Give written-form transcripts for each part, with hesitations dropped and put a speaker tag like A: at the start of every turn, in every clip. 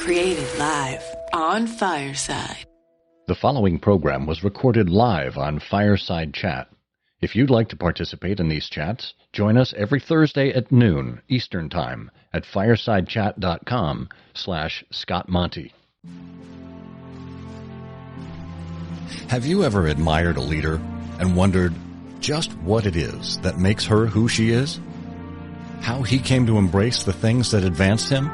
A: Created live on Fireside.
B: The following program was recorded live on Fireside Chat. If you'd like to participate in these chats, join us every Thursday at noon Eastern Time at firesidechat.com/Scott Monty. Have you ever admired a leader and wondered just what it is that makes her who she is? How he came to embrace the things that advanced him?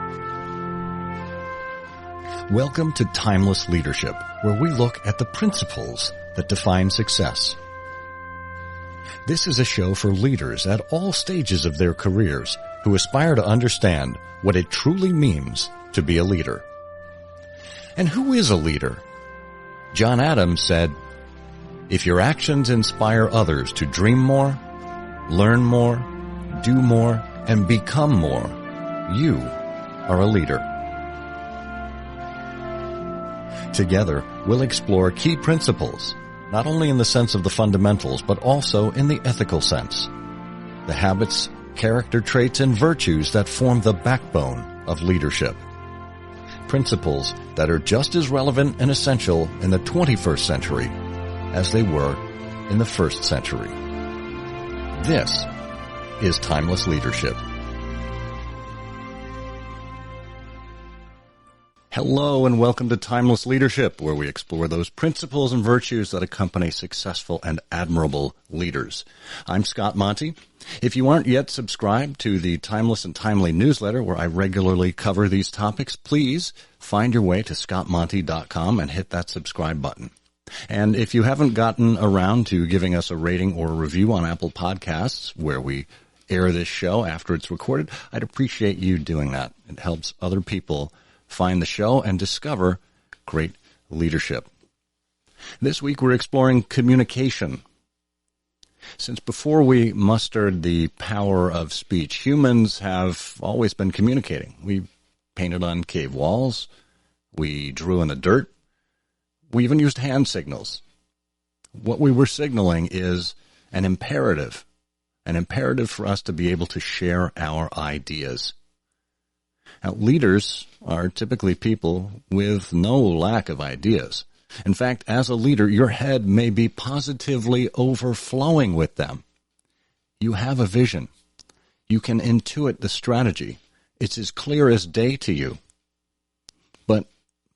B: Welcome to Timeless Leadership, where we look at the principles that define success. This is a show for leaders at all stages of their careers who aspire to understand what it truly means to be a leader. And who is a leader? John Adams said, "If your actions inspire others to dream more, learn more, do more, and become more, you are a leader." Together, we'll explore key principles, not only in the sense of the fundamentals, but also in the ethical sense. The habits, character traits, and virtues that form the backbone of leadership. Principles that are just as relevant and essential in the 21st century as they were in the first century. This is Timeless Leadership. Hello and welcome to Timeless Leadership, where we explore those principles and virtues that accompany successful and admirable leaders. I'm Scott Monty. If you aren't yet subscribed to the Timeless and Timely newsletter, where I regularly cover these topics, please find your way to scottmonty.com and hit that subscribe button. And if you haven't gotten around to giving us a rating or a review on Apple Podcasts, where we air this show after it's recorded, I'd appreciate you doing that. It helps other people find the show and discover great leadership. This week we're exploring communication. Since before we mustered the power of speech, humans have always been communicating. We painted on cave walls. We drew in the dirt. We even used hand signals. What we were signaling is an imperative for us to be able to share our ideas. Now, leaders are typically people with no lack of ideas. In fact, as a leader, your head may be positively overflowing with them. You have a vision. You can intuit the strategy. It's as clear as day to you. But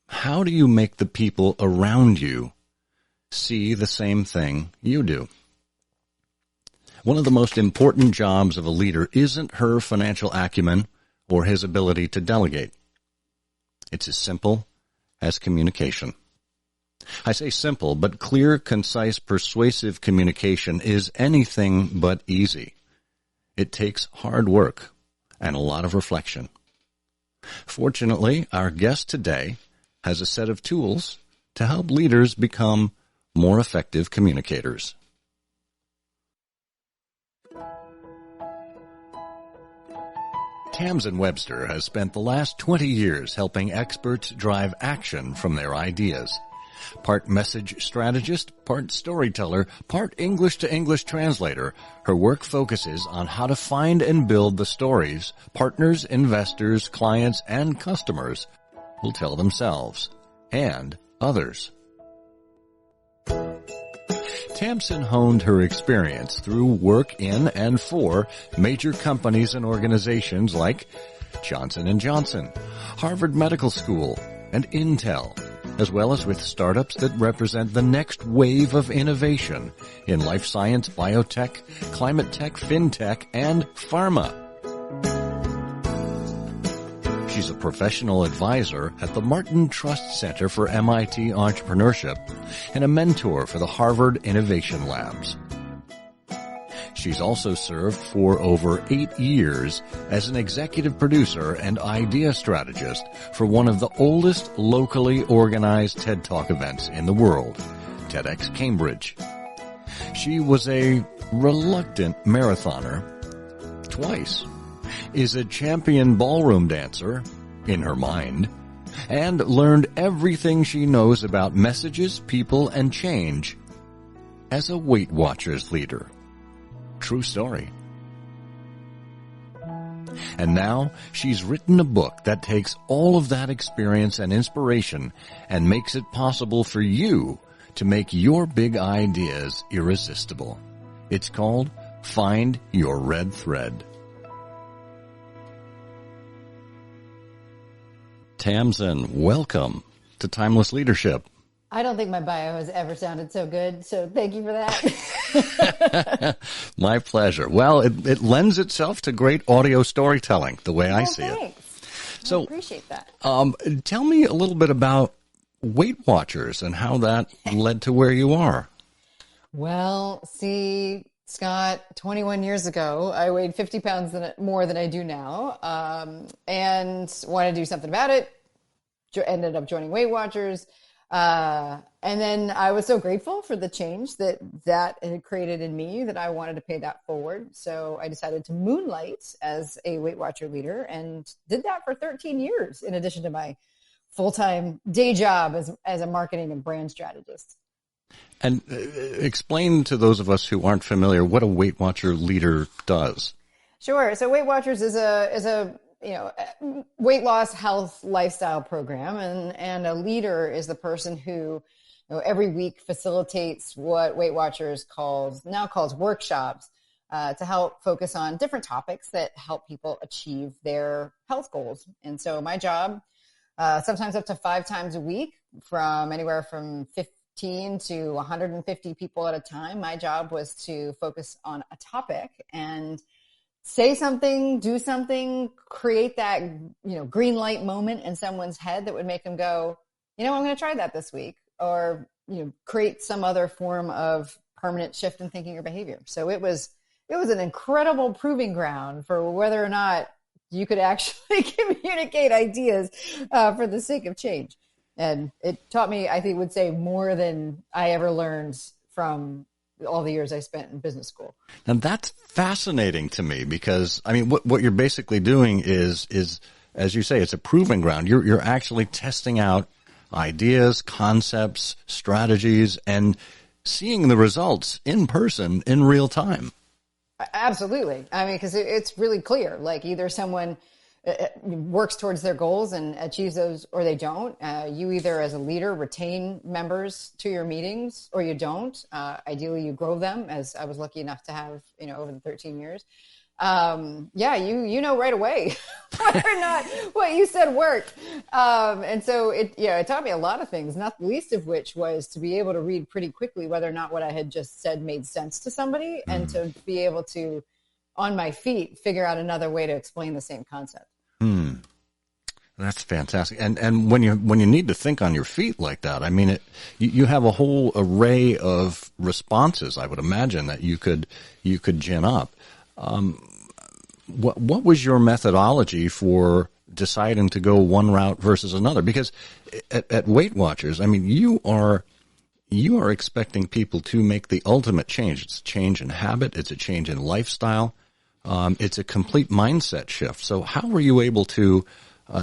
B: how do you make the people around you see the same thing you do? One of the most important jobs of a leader isn't her financial acumen or his ability to delegate. It's as simple as communication. I say simple, but clear, concise, persuasive communication is anything but easy. It takes hard work and a lot of reflection. Fortunately, our guest today has a set of tools to help leaders become more effective communicators. Tamsen Webster has spent the last 20 years helping experts drive action from their ideas. Part message strategist, part storyteller, part English-to-English translator, her work focuses on how to find and build the stories partners, investors, clients, and customers will tell themselves and others. Tamsen honed her experience through work in and for major companies and organizations like Johnson & Johnson, Harvard Medical School, and Intel, as well as with startups that represent the next wave of innovation in life science, biotech, climate tech, fintech, and pharma. She's a professional advisor at the Martin Trust Center for MIT Entrepreneurship and a mentor for the Harvard Innovation Labs. She's also served for over 8 years as an executive producer and idea strategist for one of the oldest locally organized TED Talk events in the world, TEDx Cambridge. She was a reluctant marathoner twice, is a champion ballroom dancer in her mind, and learned everything she knows about messages, people, and change as a Weight Watchers leader. True story. And now she's written a book that takes all of that experience and inspiration and makes it possible for you to make your big ideas irresistible. It's called Find Your Red Thread. Tamsen, welcome to Timeless Leadership.
C: I don't think my bio has ever sounded so good, so thank you for that.
B: My pleasure. Well, it lends itself to great audio storytelling, the way I see
C: thanks.
B: it. So,
C: I appreciate that.
B: Tell me a little bit about Weight Watchers and how that led to where you are.
C: Well, see, Scott, 21 years ago, I weighed 50 pounds more than I do now, and wanted to do something about it. Ended up joining Weight Watchers. And then I was so grateful for the change that had created in me that I wanted to pay that forward. So I decided to moonlight as a Weight Watcher leader and did that for 13 years in addition to my full-time day job as a marketing and brand strategist.
B: And explain to those of us who aren't familiar what a Weight Watcher leader does.
C: Sure. So Weight Watchers is a weight loss, health, lifestyle program. And a leader is the person who, every week facilitates what Weight Watchers calls workshops to help focus on different topics that help people achieve their health goals. And so my job, sometimes up to 5 times a week, from anywhere from 15 to 150 people at a time, my job was to focus on a topic and say something, do something, create that, green light moment in someone's head that would make them go, I'm going to try that this week, or, create some other form of permanent shift in thinking or behavior. So it was an incredible proving ground for whether or not you could actually communicate ideas for the sake of change. And it taught me, I think, would say more than I ever learned from all the years I spent in business school.
B: And that's fascinating to me because, what you're basically doing is, as you say, it's a proving ground. You're actually testing out ideas, concepts, strategies, and seeing the results in person in real time.
C: Absolutely. Because it's really clear, like either someone works towards their goals and achieves those, or they don't. You either, as a leader, retain members to your meetings, or you don't. Ideally, you grow them, as I was lucky enough to have, over the 13 years. You know right away whether or not what you said worked. And so it taught me a lot of things, not the least of which was to be able to read pretty quickly whether or not what I had just said made sense to somebody, and to be able to, on my feet, figure out another way to explain the same concept.
B: That's fantastic. And when you need to think on your feet like that, you have a whole array of responses, I would imagine, that you could gin up. What was your methodology for deciding to go one route versus another? Because at Weight Watchers, you are expecting people to make the ultimate change. It's a change in habit. It's a change in lifestyle. It's a complete mindset shift. So how were you able to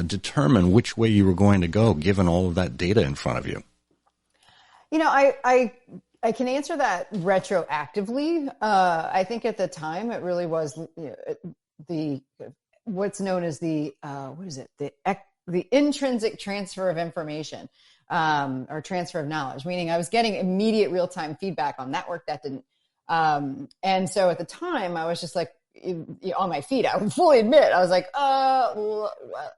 B: determine which way you were going to go, given all of that data in front of you?
C: I can answer that retroactively. I think at the time it really was the what's known as the intrinsic transfer of information, or transfer of knowledge, meaning I was getting immediate real-time feedback on that work, that didn't. And so at the time I was just like, on my feet, I would fully admit, I was like,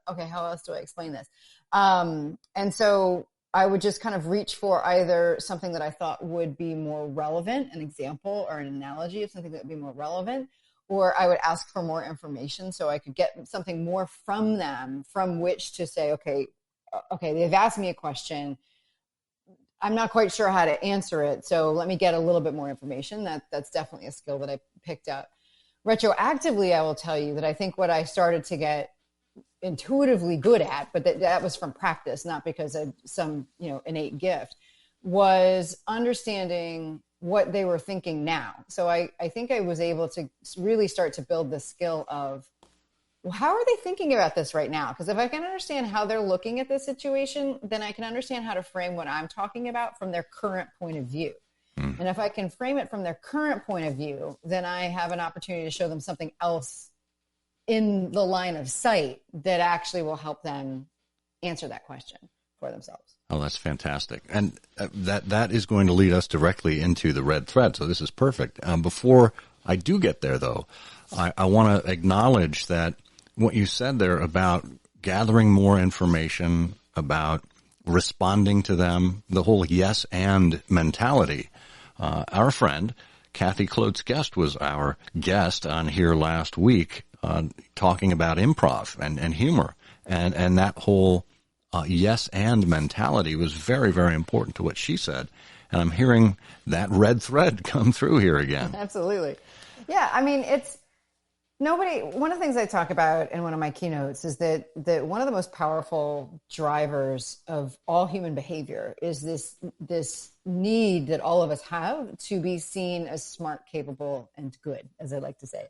C: okay, how else do I explain this? And so I would just kind of reach for either something that I thought would be more relevant, an example or an analogy of something that would be more relevant, or I would ask for more information so I could get something more from them from which to say, okay, they've asked me a question. I'm not quite sure how to answer it, so let me get a little bit more information. That's definitely a skill that I picked up. Retroactively, I will tell you that I think what I started to get intuitively good at, but that was from practice, not because of some innate gift, was understanding what they were thinking now. So I think I was able to really start to build the skill of, well, how are they thinking about this right now? Because if I can understand how they're looking at this situation, then I can understand how to frame what I'm talking about from their current point of view. And if I can frame it from their current point of view, then I have an opportunity to show them something else in the line of sight that actually will help them answer that question for themselves.
B: Oh, that's fantastic. And that is going to lead us directly into the red thread. So this is perfect. Before I do get there, though, I want to acknowledge that what you said there about gathering more information, about responding to them, the whole yes and mentality. Our friend, Kathy Kloetz-Guest, was our guest on here last week, talking about improv and humor. And that whole yes and mentality was very, very important to what she said. And I'm hearing that red thread come through here again.
C: Absolutely. Yeah, I mean, one of the things I talk about in one of my keynotes is that one of the most powerful drivers of all human behavior is this need that all of us have to be seen as smart, capable, and good, as I like to say.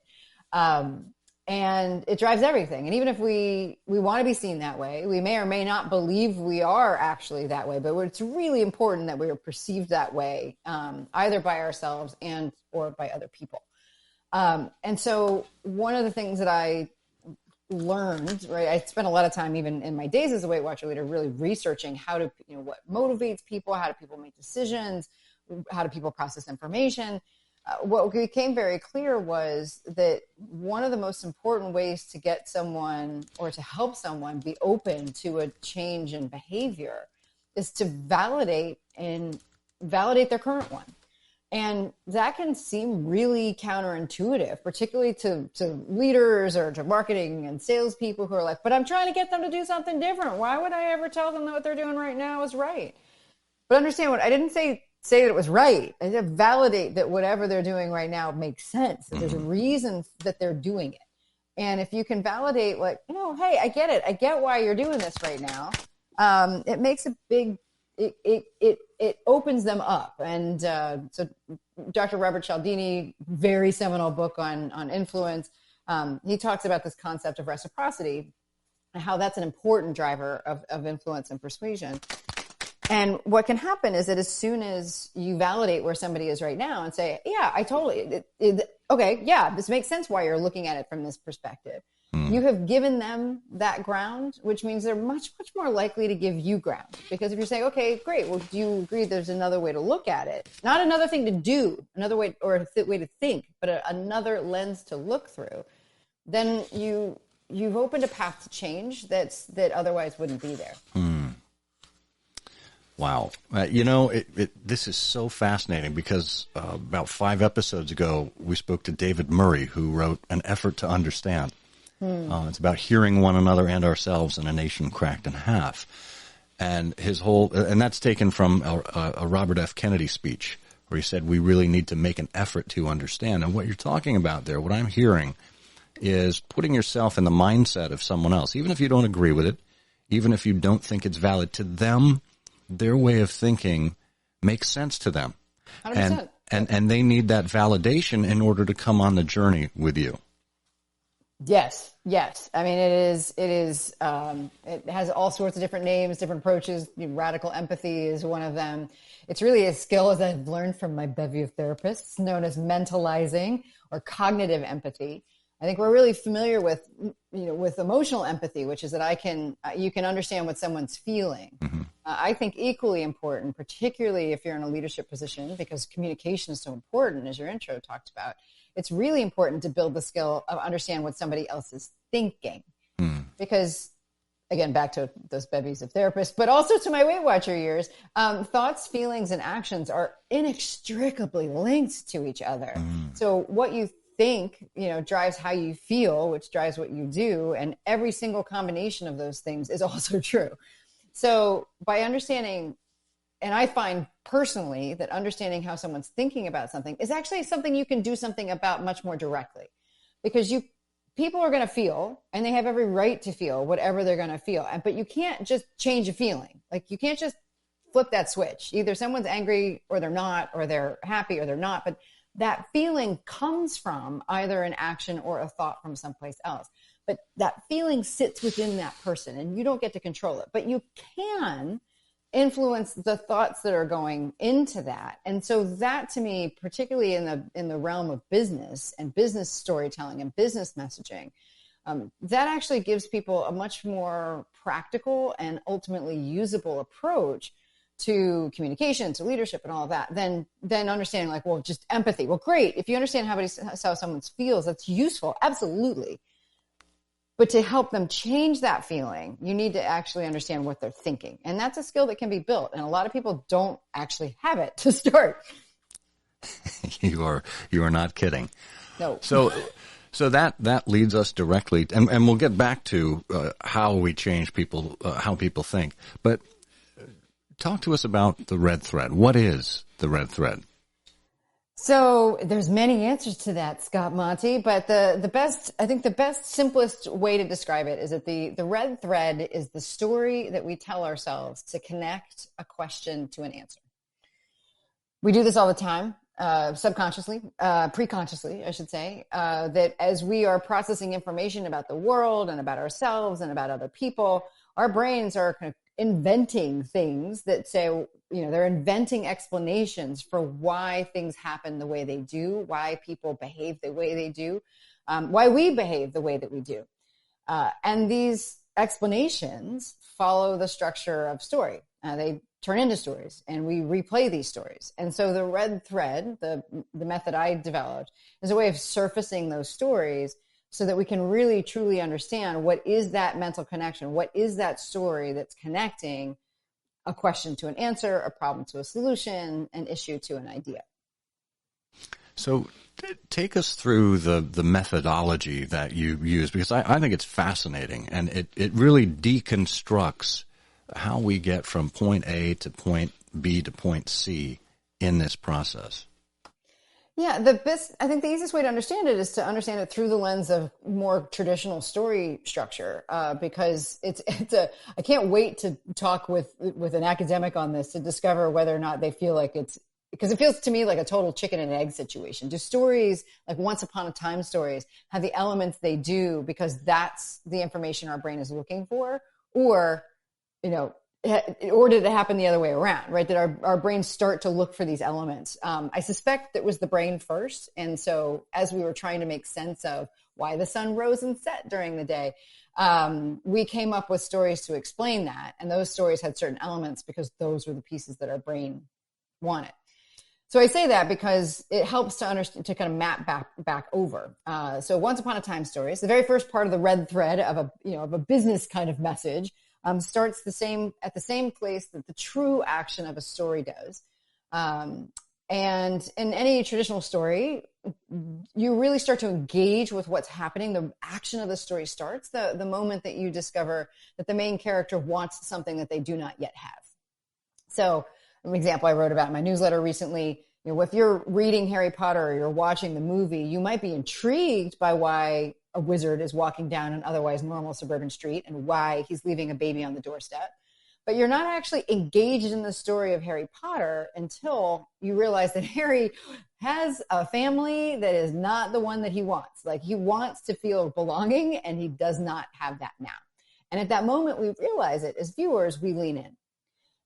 C: And it drives everything. And even if we want to be seen that way, we may or may not believe we are actually that way, but it's really important that we are perceived that way, either by ourselves and or by other people. And so one of the things that I learned, right, I spent a lot of time even in my days as a Weight Watcher leader really researching how to, what motivates people, how do people make decisions, how do people process information. What became very clear was that one of the most important ways to get someone or to help someone be open to a change in behavior is to validate their current one. And that can seem really counterintuitive, particularly to leaders or to marketing and salespeople who are like, but I'm trying to get them to do something different. Why would I ever tell them that what they're doing right now is right? But understand what I didn't say that it was right. I said validate that whatever they're doing right now makes sense, that there's a reason that they're doing it. And if you can validate, like, hey, I get it. I get why you're doing this right now. It makes a big, it opens them up. And so Dr. Robert Cialdini, very seminal book on influence, he talks about this concept of reciprocity and how that's an important driver of influence and persuasion. And what can happen is that as soon as you validate where somebody is right now and say, yeah, I totally, okay, yeah, this makes sense why you're looking at it from this perspective. You have given them that ground, which means they're much, much more likely to give you ground. Because if you're saying, okay, great, well, do you agree there's another way to look at it? Not another thing to do, another way or a way to think, but another lens to look through. Then you've opened a path to change that otherwise wouldn't be there.
B: Wow. This is so fascinating because about 5 episodes ago, we spoke to David Murray, who wrote An Effort to Understand. It's about hearing one another and ourselves in a nation cracked in half. And and that's taken from a Robert F. Kennedy speech where he said, we really need to make an effort to understand. And what you're talking about there, what I'm hearing is putting yourself in the mindset of someone else, even if you don't agree with it, even if you don't think it's valid to them. Their way of thinking makes sense to them.
C: 100%.
B: And they need that validation in order to come on the journey with you.
C: Yes. I mean, it has all sorts of different names, different approaches. Radical empathy is one of them. It's really a skill, as I've learned from my bevy of therapists, known as mentalizing or cognitive empathy. I think we're really familiar with emotional empathy, which is that you can understand what someone's feeling. Mm-hmm. I think equally important, particularly if you're in a leadership position, because communication is so important, as your intro talked about. It's really important to build the skill of understand what somebody else is thinking. Because, again, back to those bevies of therapists, but also to my Weight Watcher years, thoughts, feelings, and actions are inextricably linked to each other. So what you think, drives how you feel, which drives what you do. And every single combination of those things is also true. So by understanding, and I find personally that understanding how someone's thinking about something is actually something you can do something about much more directly, because people are going to feel, and they have every right to feel whatever they're going to feel. But you can't just change a feeling. Like, you can't just flip that switch. Either someone's angry or they're not, or they're happy or they're not. But that feeling comes from either an action or a thought from someplace else. But that feeling sits within that person, and you don't get to control it. But you can influence the thoughts that are going into that. And so that, to me, particularly in the realm of business and business storytelling and business messaging, that actually gives people a much more practical and ultimately usable approach to communication, to leadership and all of that, then understanding like, well, just empathy. Well, great. If you understand how someone feels, that's useful. Absolutely. But to help them change that feeling, you need to actually understand what they're thinking. And that's a skill that can be built. And a lot of people don't actually have it to start.
B: You are not kidding.
C: No.
B: So that leads us directly, and we'll get back to how we change people, how people think. But talk to us about the red thread. What is the red thread?
C: So there's many answers to that, Scott Monty, but the best, simplest way to describe it is that the red thread is the story that we tell ourselves to connect a question to an answer. We do this all the time, subconsciously, preconsciously, I should say, that as we are processing information about the world and about ourselves and about other people, our brains are kind of inventing things that say, they're inventing explanations for why things happen the way they do, why people behave the way they do, why we behave the way that we do. And these explanations follow the structure of story. They turn into stories, and we replay these stories. And so the red thread, the method I developed, is a way of surfacing those stories so that we can really, truly understand what is that mental connection, what is that story that's connecting a question to an answer, a problem to a solution, an issue to an idea.
B: So take us through the methodology that you use, because I think it's fascinating, and it really deconstructs how we get from point A to point B to point C in this process.
C: Yeah, I think the easiest way to understand it is to understand it through the lens of more traditional story structure, because I can't wait to talk with an academic on this to discover whether or not they feel like because it feels to me like a total chicken and egg situation. Do stories, like once upon a time stories, have the elements they do because that's the information our brain is looking for, or did it happen the other way around, right? Did our brains start to look for these elements? I suspect it was the brain first. And so as we were trying to make sense of why the sun rose and set during the day, we came up with stories to explain that. And those stories had certain elements because those were the pieces that our brain wanted. So I say that because it helps to understand, to kind of map back over. So once upon a time stories, the very first part of the red thread of a business kind of message, starts at the same place that the true action of a story does. And in any traditional story, you really start to engage with what's happening. The action of the story starts the moment that you discover that the main character wants something that they do not yet have. So an example I wrote about in my newsletter recently, if you're reading Harry Potter or you're watching the movie, you might be intrigued by why a wizard is walking down an otherwise normal suburban street and why he's leaving a baby on the doorstep. But you're not actually engaged in the story of Harry Potter until you realize that Harry has a family that is not the one that he wants. Like, he wants to feel belonging, and he does not have that now. And at that moment, we realize it as viewers, we lean in.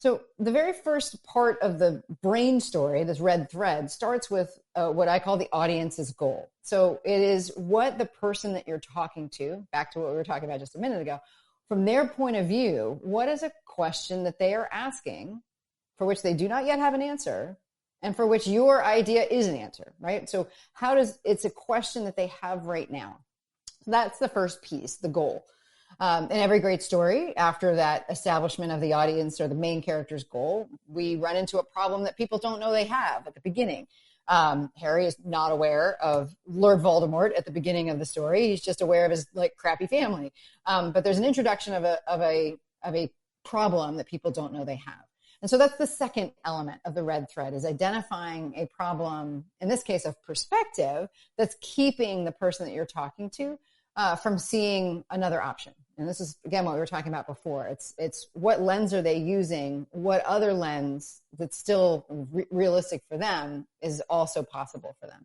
C: So the very first part of the brain story, this red thread, starts with what I call the audience's goal. So it is what the person that you're talking to, back to what we were talking about just a minute ago, from their point of view, what is a question that they are asking for which they do not yet have an answer and for which your idea is an answer, right? So it's a question that they have right now. So that's the first piece, the goal. In every great story, after that establishment of the audience or the main character's goal, we run into a problem that people don't know they have at the beginning. Harry is not aware of Lord Voldemort at the beginning of the story. He's just aware of his crappy family. But there's an introduction of a problem that people don't know they have. And so that's the second element of the red thread, is identifying a problem, in this case of perspective, that's keeping the person that you're talking to from seeing another option. And this is, again, what we were talking about before. It's what lens are they using? What other lens that's still realistic for them is also possible for them?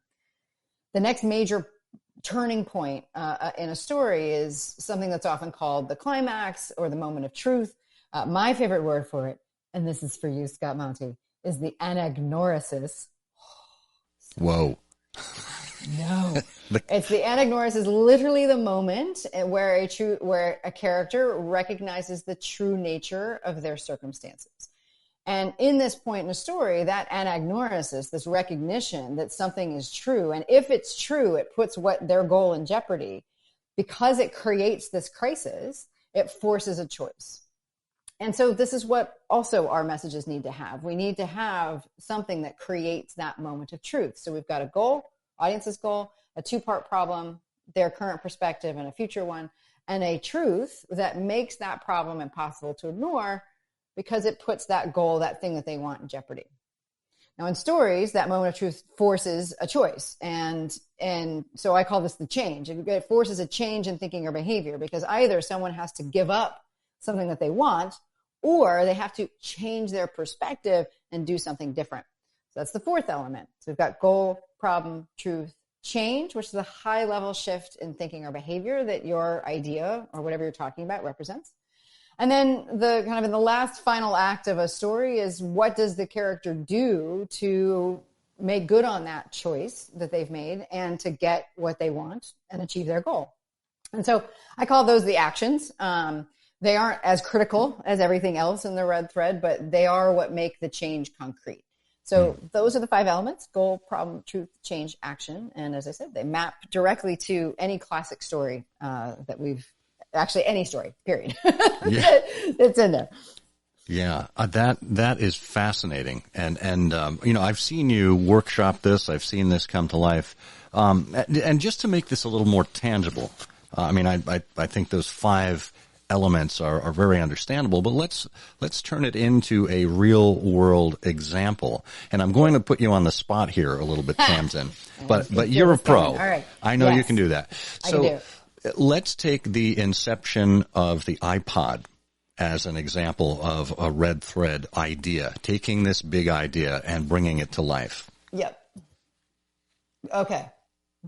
C: The next major turning point in a story is something that's often called the climax or the moment of truth. My favorite word for it, and this is for you, Scott Monty, is the anagnorisis.
B: Whoa.
C: No. It's the anagnorisis is literally the moment where a character recognizes the true nature of their circumstances. And in this point in the story, that anagnorisis, this recognition that something is true, and if it's true, it puts their goal in jeopardy. Because it creates this crisis, it forces a choice. And so this is what also our messages need to have. We need to have something that creates that moment of truth. So we've got a goal, audience's goal, a two-part problem, their current perspective and a future one, and a truth that makes that problem impossible to ignore because it puts that goal, that thing that they want, in jeopardy. Now, in stories, that moment of truth forces a choice. And so I call this the change. It forces a change in thinking or behavior because either someone has to give up something that they want or they have to change their perspective and do something different. So that's the fourth element. So we've got goal, problem, truth, change, which is a high-level shift in thinking or behavior that your idea or whatever you're talking about represents. And then the kind of in the last final act of a story is what does the character do to make good on that choice that they've made and to get what they want and achieve their goal. And so I call those the actions. They aren't as critical as everything else in the red thread, but they are what make the change concrete. So those are the 5 elements: goal, problem, truth, change, action. And as I said, they map directly to any classic story that we've actually any story, period. It's in there.
B: Yeah, that is fascinating. And I've seen you workshop this. I've seen this come to life. And just to make this a little more tangible, I think those 5 elements are very understandable, but let's turn it into a real world example. And I'm going to put you on the spot here a little bit, Tamsen, but you're a pro.
C: All right.
B: I know you can do that.
C: I can do.
B: Let's take the inception of the iPod as an example of a red thread idea, taking this big idea and bringing it to life.
C: Yep. Okay.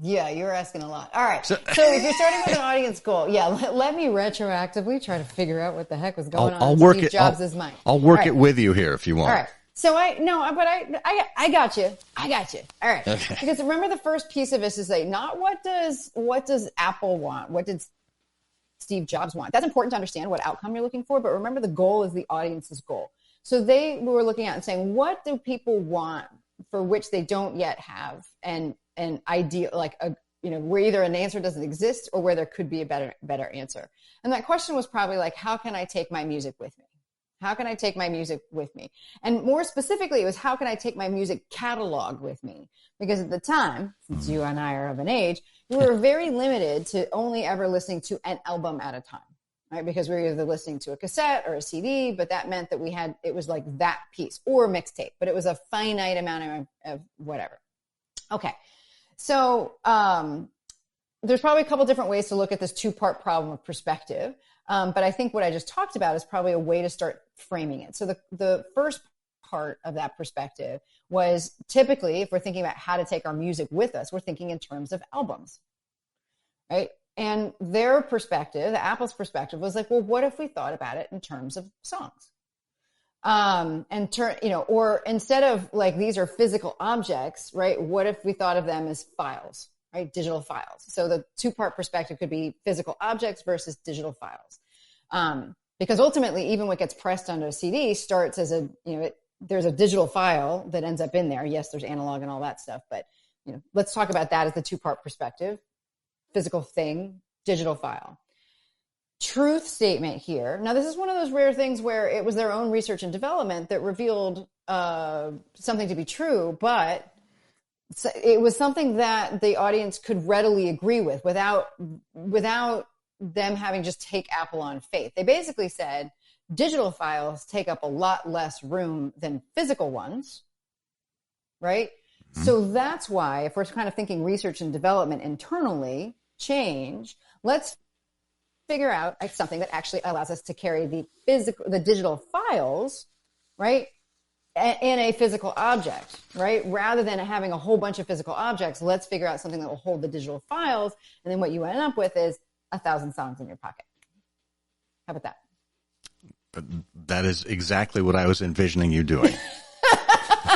C: Yeah, you're asking a lot. All right. So if you're starting with an audience goal, let me retroactively try to figure out what the heck was going on in Steve Jobs' mind.
B: I'll work it with you here if you want.
C: All right. So I got you. I got you. All right. Okay. Because remember the first piece of this is like, not what does Apple want? What did Steve Jobs want? That's important to understand what outcome you're looking for. But remember the goal is the audience's goal. So they were looking at and saying, what do people want for which they don't yet have an idea, like where either an answer doesn't exist or where there could be a better answer. And that question was probably like, how can I take my music with me? How can I take my music with me? And more specifically, it was how can I take my music catalog with me? Because at the time, since you and I are of an age, we were very limited to only ever listening to an album at a time, right? Because we were either listening to a cassette or a CD, but that meant that it was like that piece or mixtape, but it was a finite amount of whatever. Okay. So there's probably a couple different ways to look at this 2-part problem of perspective. But I think what I just talked about is probably a way to start framing it. So the first part of that perspective was typically, if we're thinking about how to take our music with us, we're thinking in terms of albums, right? And their perspective, the Apple's perspective, was like, well, what if we thought about it in terms of songs? Or instead of like, these are physical objects, right? What if we thought of them as files, right? Digital files. So the 2-part perspective could be physical objects versus digital files. Because ultimately, even what gets pressed onto a CD starts as there's a digital file that ends up in there. Yes, there's analog and all that stuff, but let's talk about that as the 2-part perspective: physical thing, digital file. Truth statement here. Now, this is one of those rare things where it was their own research and development that revealed something to be true, but it was something that the audience could readily agree with without them having just take Apple on faith. They basically said digital files take up a lot less room than physical ones, right? Mm-hmm. So that's why, if we're kind of thinking research and development internally, change, let's figure out something that actually allows us to carry the digital files, right, in a physical object, right? Rather than having a whole bunch of physical objects, let's figure out something that will hold the digital files. And then what you end up with is 1,000 songs in your pocket. How about that?
B: That is exactly what I was envisioning you doing.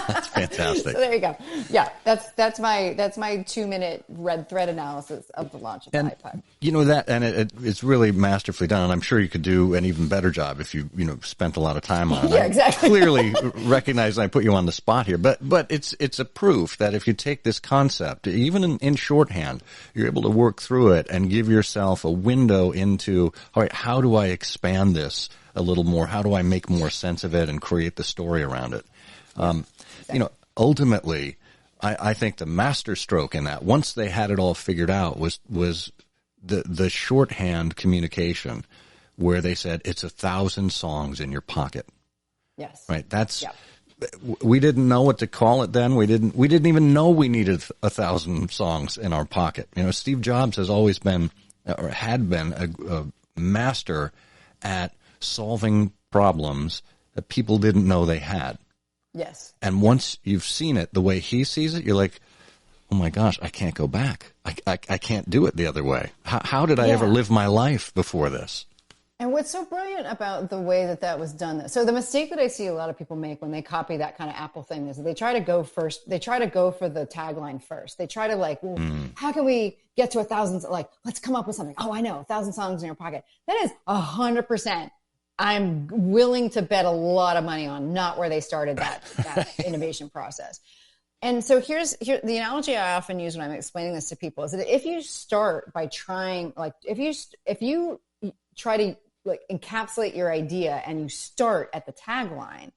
B: That's fantastic.
C: So there you go. Yeah, that's my 2-minute red thread analysis of the launch of the iPod.
B: You know that, and it's really masterfully done. And I'm sure you could do an even better job if you spent a lot of time on it.
C: Yeah, exactly.
B: I clearly recognize I put you on the spot here, but it's a proof that if you take this concept, even in shorthand, you're able to work through it and give yourself a window into, all right, how do I expand this a little more? How do I make more sense of it and create the story around it? Ultimately, I think the master stroke in that, once they had it all figured out, was the shorthand communication where they said it's 1,000 songs in your pocket.
C: Yes.
B: Right. We didn't know what to call it then. We didn't even know we needed 1,000 songs in our pocket. Steve Jobs has always been, or had been, a master at solving problems that people didn't know they had.
C: Yes.
B: And once you've seen it the way he sees it, you're like, oh my gosh, I can't go back. I can't do it the other way. How did I ever live my life before this?
C: And what's so brilliant about the way that was done, so the mistake that I see a lot of people make when they copy that kind of Apple thing is they try to go first. They try to go for the tagline first. They try to how can we get to 1,000? Let's come up with something. Oh, I know, 1,000 songs in your pocket. That is 100%. I'm willing to bet a lot of money on not where they started that innovation process. And so here's the analogy I often use when I'm explaining this to people is that if you start by trying, if you try to encapsulate your idea and you start at the tagline,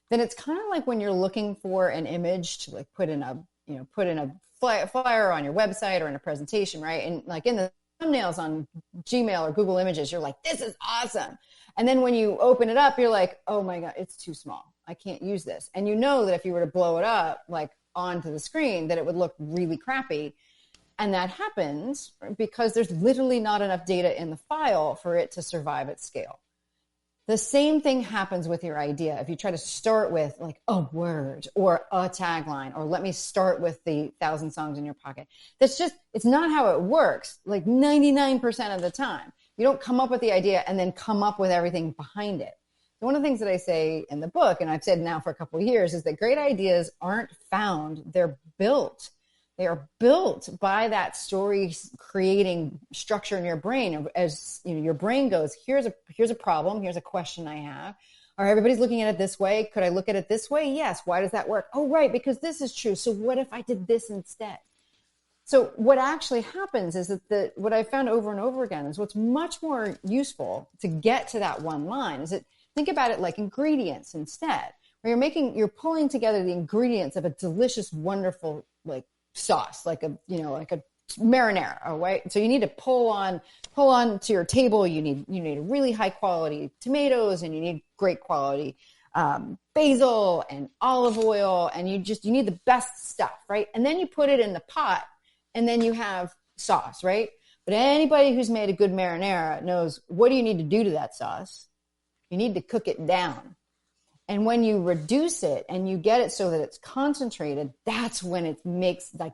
C: then it's kind of like when you're looking for an image to put in a flyer on your website or in a presentation, right? And in the thumbnails on Gmail or Google Images, you're like, this is awesome. And then when you open it up, you're like, oh my God, it's too small. I can't use this. And you know that if you were to blow it up onto the screen, that it would look really crappy. And that happens because there's literally not enough data in the file for it to survive at scale. The same thing happens with your idea. If you try to start with a word or a tagline, or let me start with the 1,000 songs in your pocket, it's not how it works. 99% of the time, you don't come up with the idea and then come up with everything behind it. One of the things that I say in the book, and I've said now for a couple of years, is that great ideas aren't found, they're built. They are built by that story creating structure in your brain. As your brain goes, here's a problem, here's a question I have. Or everybody's looking at it this way. Could I look at it this way? Yes. Why does that work? Oh, right, because this is true. So what if I did this instead? So what actually happens is that what I found over and over again is what's much more useful to get to that one line is that think about it like ingredients instead, where you're pulling together the ingredients of a delicious, wonderful sauce, like a marinara, right? So you need to pull on to your table. You need a really high quality tomatoes, and you need great quality basil and olive oil, and you need the best stuff, right? And then you put it in the pot, and then you have sauce, right? But anybody who's made a good marinara knows, what do you need to do to that sauce? You need to cook it down. And when you reduce it and you get it so that it's concentrated, that's when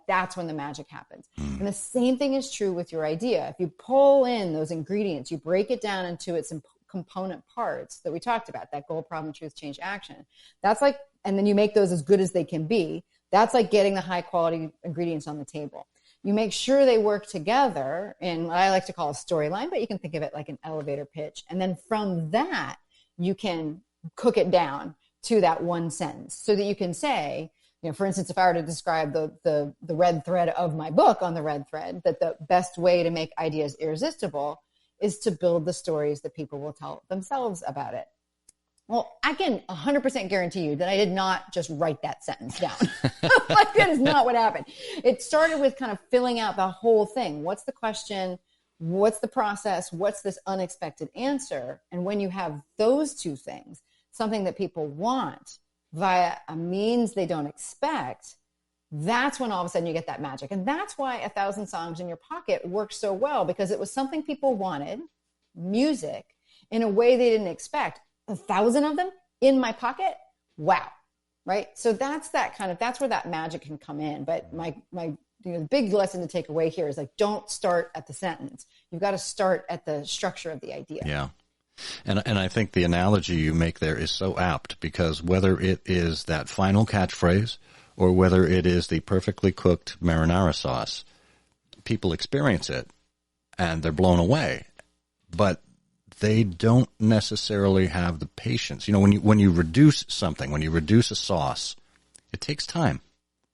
C: that's when the magic happens. And the same thing is true with your idea. If you pull in those ingredients, you break it down into its component parts that we talked about, that goal, problem, truth, change, action. And then you make those as good as they can be. That's like getting the high quality ingredients on the table. You make sure they work together in what I like to call a storyline, but you can think of it like an elevator pitch. And then from that, you can cook it down to that one sentence so that you can say, for instance, if I were to describe the red thread of my book on the red thread, that the best way to make ideas irresistible is to build the stories that people will tell themselves about it. Well, I can 100% guarantee you that I did not just write that sentence down. That is not what happened. It started with kind of filling out the whole thing. What's the question? What's the process? What's this unexpected answer? And when you have those two things, something that people want via a means they don't expect, that's when all of a sudden you get that magic. And that's why 1,000 songs in your pocket works so well, because it was something people wanted, music, in a way they didn't expect. 1,000 of them in my pocket? Wow. Right? So that's where that magic can come in. But the big lesson to take away here is don't start at the sentence. You've got to start at the structure of the idea.
B: Yeah. And I think the analogy you make there is so apt, because whether it is that final catchphrase or whether it is the perfectly cooked marinara sauce, people experience it and they're blown away, but they don't necessarily have the patience. You know, when you reduce something, when you reduce a sauce, it takes time.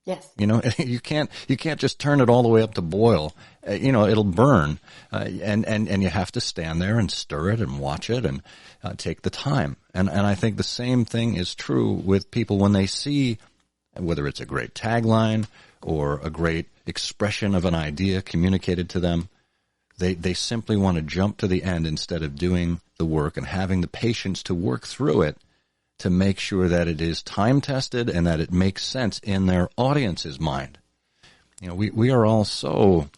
C: Yes.
B: You know, you can't just turn it all the way up to boil. You know, it'll burn, and you have to stand there and stir it and watch it and take the time. And I think the same thing is true with people when they see, whether it's a great tagline or a great expression of an idea communicated to them, they simply want to jump to the end instead of doing the work and having the patience to work through it, to make sure that it is time-tested and that it makes sense in their audience's mind. You know, we are all so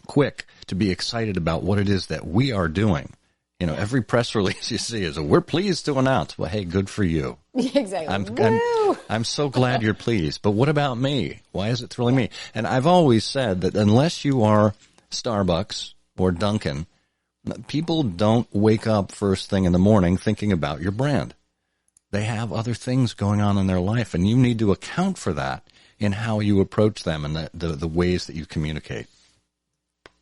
B: quick to be excited about what it is that we are doing. You know, every press release you see is, we're pleased to announce. Well, hey, good for you.
C: Exactly.
B: I'm so glad you're pleased. But what about me? Why is it thrilling me? And I've always said that unless you are Starbucks or Dunkin', people don't wake up first thing in the morning thinking about your brand. They have other things going on in their life, and you need to account for that in how you approach them and the ways that you communicate.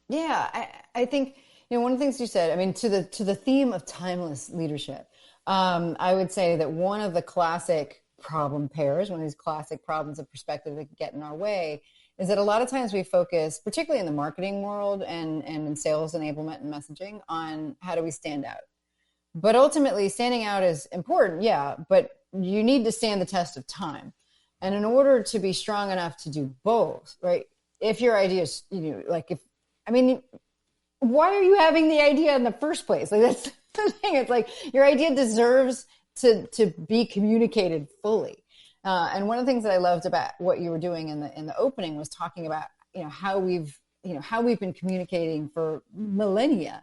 C: Yeah, I think, you know, one of the things you said, I mean, to the theme of timeless leadership, I would say that one of the classic problem pairs, one of these classic problems of perspective that get in our way, is that a lot of times we focus, particularly in the marketing world and in sales enablement and messaging, on how do we stand out. But ultimately, standing out is important, yeah, but you need to stand the test of time. And in order to be strong enough to do both, right, if your idea is, you know, why are you having the idea in the first place? Like, that's the thing. It's like your idea deserves to be communicated fully. And one of the things that I loved about what you were doing in the opening was talking about, you know, how we've been communicating for millennia.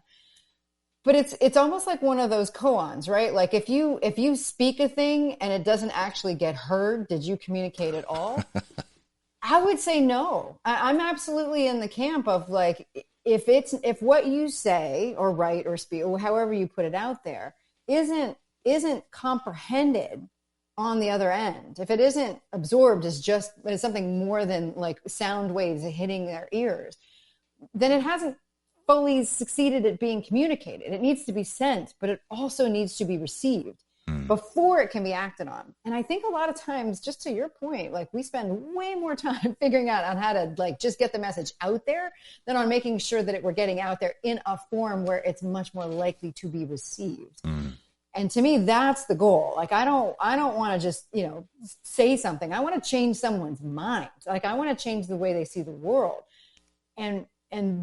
C: But it's almost like one of those koans, right? Like if you speak a thing and it doesn't actually get heard, did you communicate at all? I would say no. I'm absolutely in the camp of like, if what you say or write or speak or however you put it out there isn't comprehended on the other end, if it isn't absorbed as something more than like sound waves hitting their ears, then it hasn't fully succeeded at being communicated. It needs to be sent, but it also needs to be received before it can be acted on. And I think a lot of times, just to your point, like we spend way more time figuring out on how to like just get the message out there than on making sure that we're getting out there in a form where it's much more likely to be received. And to me, that's the goal. Like, I don't want to just, you know, say something. I want to change someone's mind. Like, I want to change the way they see the world. And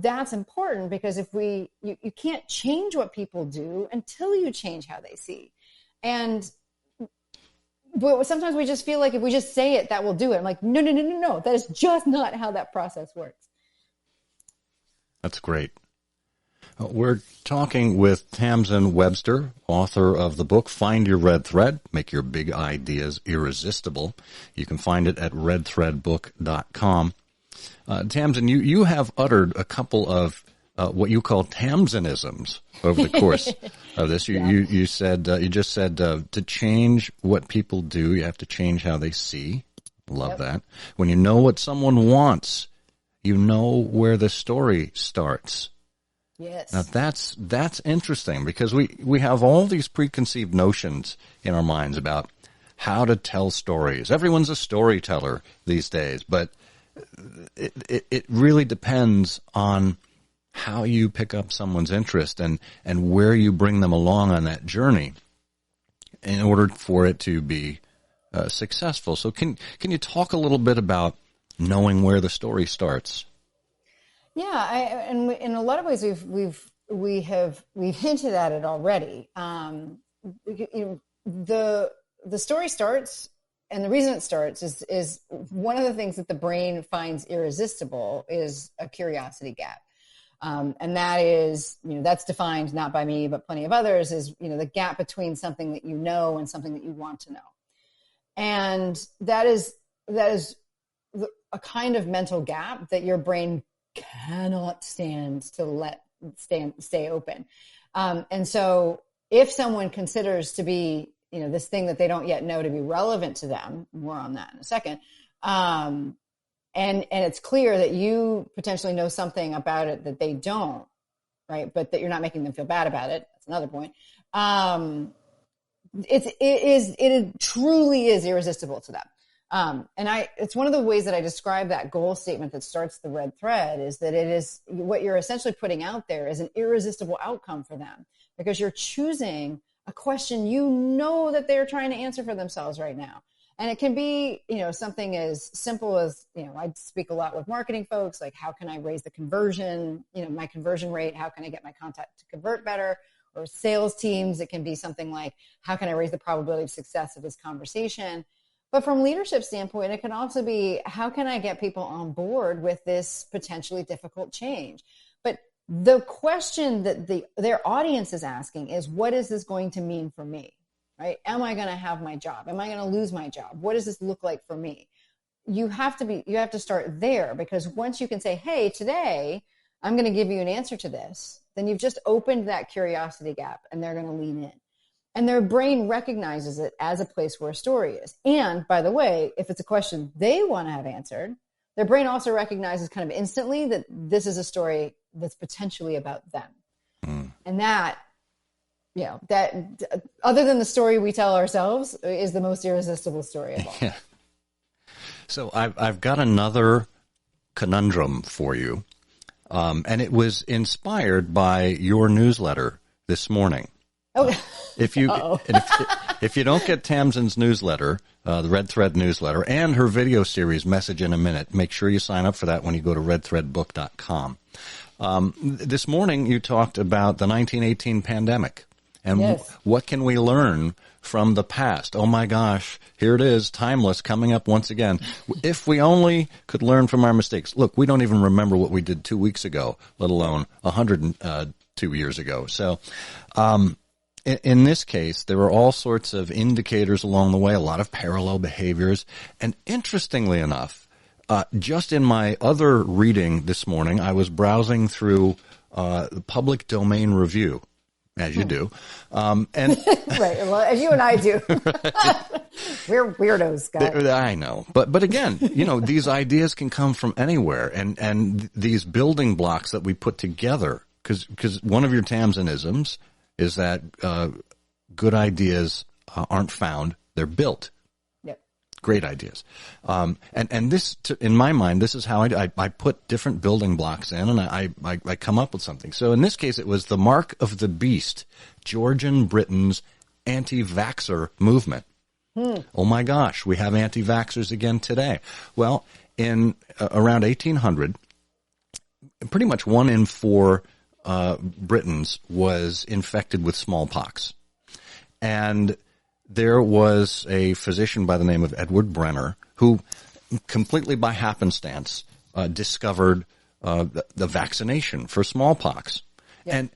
C: that's important because if you can't change what people do until you change how they see. But sometimes we just feel like if we just say it, that will do it. I'm like, no. That is just not how that process works.
B: That's great. We're talking with Tamsen Webster, author of the book, Find Your Red Thread, Make Your Big Ideas Irresistible. You can find it at redthreadbook.com. Tamsen, you have uttered a couple of what you call Tamsenisms over the course of this. You just said to change what people do, you have to change how they see. Love that. When you know what someone wants, you know where the story starts.
C: Yes.
B: Now that's interesting because we have all these preconceived notions in our minds about how to tell stories. Everyone's a storyteller these days, but it really depends on how you pick up someone's interest and where you bring them along on that journey in order for it to be successful. So can you talk a little bit about knowing where the story starts?
C: Yeah, and in a lot of ways we've hinted at it already. The story starts, and the reason it starts is one of the things that the brain finds irresistible is a curiosity gap. And that is, that's defined not by me, but plenty of others, is, the gap between something that you know and something that you want to know. And that is a kind of mental gap that your brain cannot stand to stay open. And so if someone considers to be, this thing that they don't yet know to be relevant to them, more on that in a second, and it's clear that you potentially know something about it that they don't, right? But that you're not making them feel bad about it. That's another point. It truly is irresistible to them. It's one of the ways that I describe that goal statement that starts the red thread is that it is what you're essentially putting out there is an irresistible outcome for them because you're choosing a question that they're trying to answer for themselves right now. And it can be, something as simple as, I speak a lot with marketing folks, like how can I raise the conversion, my conversion rate? How can I get my contact to convert better? Or sales teams, it can be something like, how can I raise the probability of success of this conversation? But from leadership standpoint, it can also be, how can I get people on board with this potentially difficult change? But the question that their audience is asking is, what is this going to mean for me? Right? Am I going to have my job? Am I going to lose my job? What does this look like for me? You have to start there, because once you can say, hey, today I'm going to give you an answer to this, then you've just opened that curiosity gap and they're going to lean in. And their brain recognizes it as a place where a story is. And by the way, if it's a question they want to have answered, their brain also recognizes kind of instantly that this is a story that's potentially about them. Mm. And that other than the story we tell ourselves is the most irresistible story of all. Yeah.
B: So I've got another conundrum for you. And it was inspired by your newsletter this morning.
C: Okay.
B: If you don't get Tamsen's newsletter, the Red Thread newsletter, and her video series, Message in a Minute, make sure you sign up for that when you go to redthreadbook.com. This morning you talked about the 1918 pandemic and
C: yes.
B: What can we learn from the past? Oh my gosh, here it is, timeless, coming up once again. If we only could learn from our mistakes. Look, we don't even remember what we did 2 weeks ago, let alone 102 years ago. So, in this case, there were all sorts of indicators along the way, a lot of parallel behaviors. And interestingly enough, just in my other reading this morning, I was browsing through the public domain review, as you do. And
C: right. Well, as you and I do. We're weirdos, guys.
B: I know. But again, these ideas can come from anywhere. And these building blocks that we put together, because one of your Tamsenisms is that good ideas aren't found, they're built.
C: Yep.
B: Great ideas. And this, in my mind, this is how I put different building blocks in, and I come up with something. So in this case, it was the Mark of the Beast, Georgian Britain's anti-vaxxer movement. Oh my gosh, we have anti-vaxxers again today. Well, in around 1800, pretty much 1 in 4 Britons was infected with smallpox. And there was a physician by the name of Edward Brenner who completely by happenstance discovered the vaccination for smallpox. Yep. And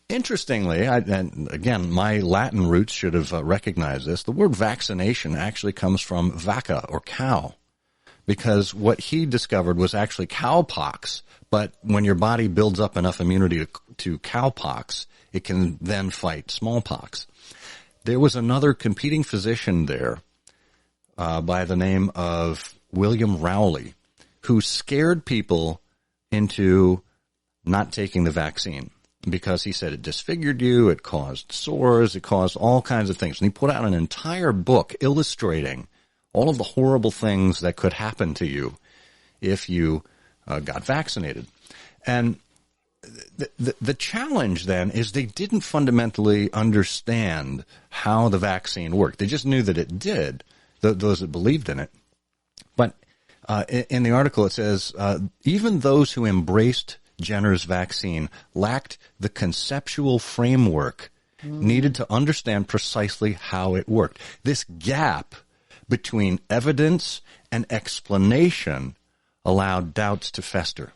B: interestingly, and again, my Latin roots should have recognized this, the word vaccination actually comes from vacca or cow, because what he discovered was actually cowpox. But when your body builds up enough immunity to cowpox, it can then fight smallpox. There was another competing physician there by the name of William Rowley, who scared people into not taking the vaccine because he said it disfigured you, it caused sores, it caused all kinds of things. And he put out an entire book illustrating all of the horrible things that could happen to you if you got vaccinated. And the challenge then is they didn't fundamentally understand how the vaccine worked. They just knew that it did, those that believed in it. But in the article it says, even those who embraced Jenner's vaccine lacked the conceptual framework needed to understand precisely how it worked. This gap between evidence and explanation allowed doubts to fester.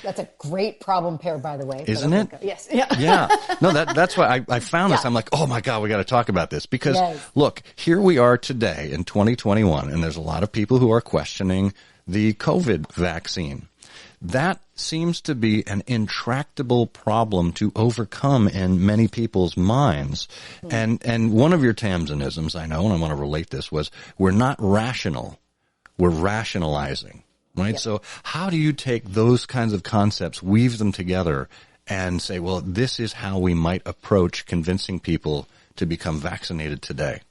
C: That's a great problem pair, by the way.
B: Isn't it?
C: Yes. Yeah.
B: Yeah. No, that's why I found this. I'm like, oh my God, we got to talk about this because look, here we are today in 2021, and there's a lot of people who are questioning the COVID vaccine. that seems to be an intractable problem to overcome in many people's minds. And one of your Tamsenisms, I know, and I want to relate this, was we're not rational, we're rationalizing, right? Yep. So how do you take those kinds of concepts, weave them together, and say, well, this is how we might approach convincing people to become vaccinated today?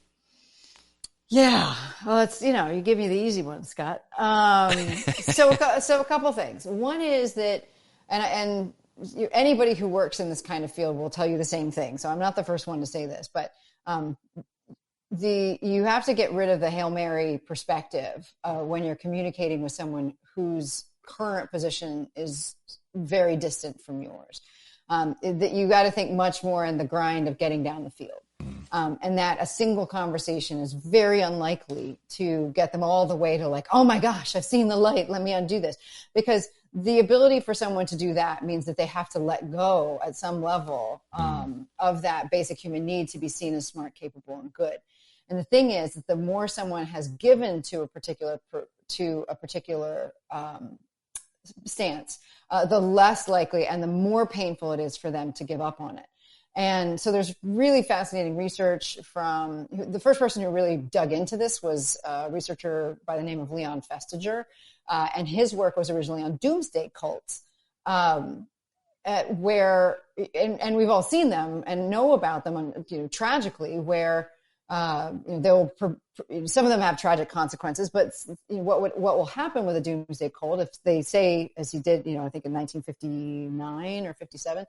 C: Yeah, well, it's, you give me the easy one, Scott. So a couple things. One is that, and anybody who works in this kind of field will tell you the same thing. So I'm not the first one to say this, but you have to get rid of the Hail Mary perspective when you're communicating with someone whose current position is very distant from yours. That you got to think much more in the grind of getting down the field. And that a single conversation is very unlikely to get them all the way to like, oh my gosh, I've seen the light, let me undo this. Because the ability for someone to do that means that they have to let go at some level of that basic human need to be seen as smart, capable, and good. And the thing is that the more someone has given to a particular stance, the less likely and the more painful it is for them to give up on it. And so there's really fascinating research from the first person who really dug into this was a researcher by the name of Leon Festinger. And his work was originally on doomsday cults, where, and we've all seen them and know about them, tragically, where some of them have tragic consequences, but what will happen with a doomsday cult if they say, as he did, I think in 1959 or 57,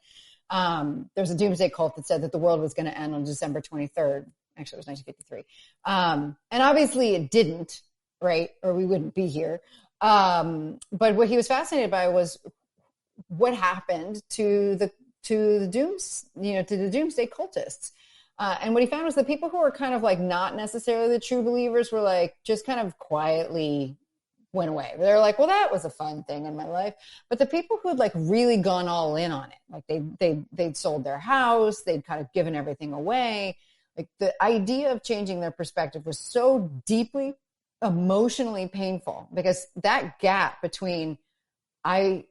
C: there's a doomsday cult that said that the world was going to end on December 23rd. Actually, it was 1953. And obviously it didn't, right? Or we wouldn't be here. But what he was fascinated by was what happened to the doomsday cultists. And what he found was that people who were kind of like not necessarily the true believers were like just kind of quietly went away. They're like, well, that was a fun thing in my life. But the people who had like really gone all in on it, like they'd sold their house, they'd kind of given everything away. Like the idea of changing their perspective was so deeply emotionally painful because that gap between I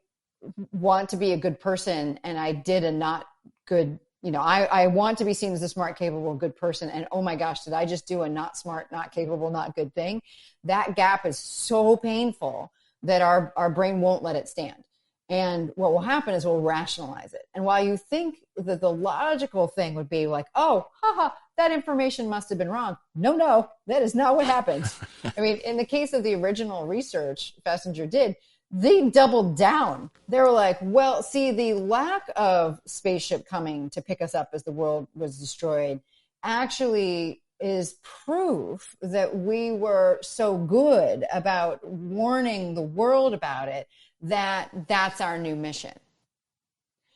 C: want to be a good person and I did a not good, I want to be seen as a smart, capable, good person. And oh my gosh, did I just do a not smart, not capable, not good thing? That gap is so painful that our brain won't let it stand. And what will happen is we'll rationalize it. And while you think that the logical thing would be like, oh, that information must have been wrong. No, that is not what happened. I mean, in the case of the original research Festinger did, they doubled down. They were like, well, see, the lack of spaceship coming to pick us up as the world was destroyed actually is proof that we were so good about warning the world about it that that's our new mission.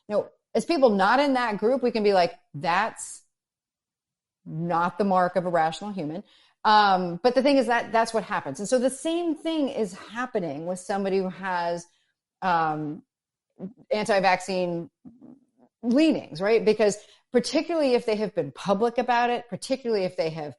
C: Now, as people not in that group, we can be like, that's not the mark of a rational human. But the thing is that that's what happens. And so the same thing is happening with somebody who has anti-vaccine leanings, right? Because particularly if they have been public about it, particularly if they have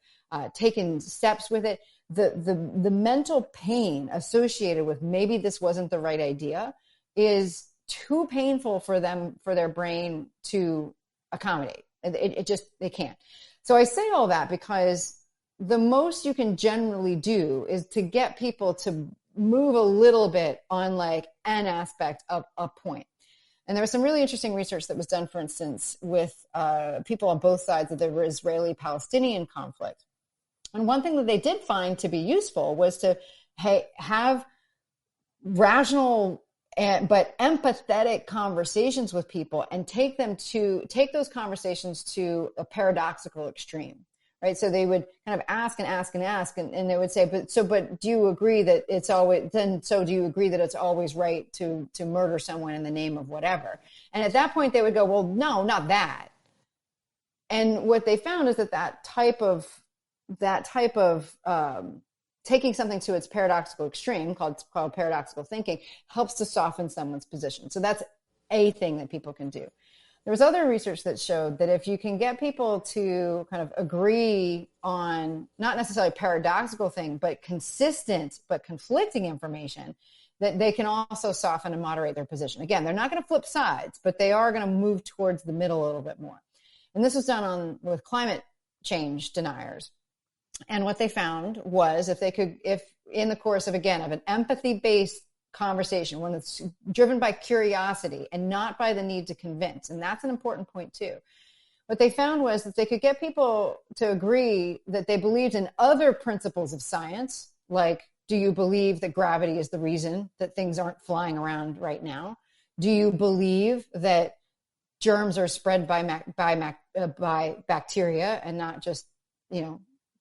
C: taken steps with it, the mental pain associated with maybe this wasn't the right idea is too painful for them, for their brain to accommodate. They can't. So I say all that because the most you can generally do is to get people to move a little bit on like an aspect of a point. And there was some really interesting research that was done, for instance, with people on both sides of the Israeli-Palestinian conflict. And one thing that they did find to be useful was to have rational but empathetic conversations with people and take those conversations to a paradoxical extreme. Right. So they would kind of ask and ask and ask, and they would say, but do you agree that do you agree that it's always right to murder someone in the name of whatever? And at that point they would go, well, no, not that. And what they found is that type of taking something to its paradoxical extreme, called paradoxical thinking, helps to soften someone's position. So that's a thing that people can do. There was other research that showed that if you can get people to kind of agree on not necessarily paradoxical thing, but consistent but conflicting information, that they can also soften and moderate their position. Again, they're not going to flip sides, but they are going to move towards the middle a little bit more. And this was done with climate change deniers. And what they found was if in the course of an empathy-based conversation, one that's driven by curiosity and not by the need to convince, and that's an important point too. What they found was that they could get people to agree that they believed in other principles of science, like, do you believe that gravity is the reason that things aren't flying around right now? Do you believe that germs are spread by bacteria and not just,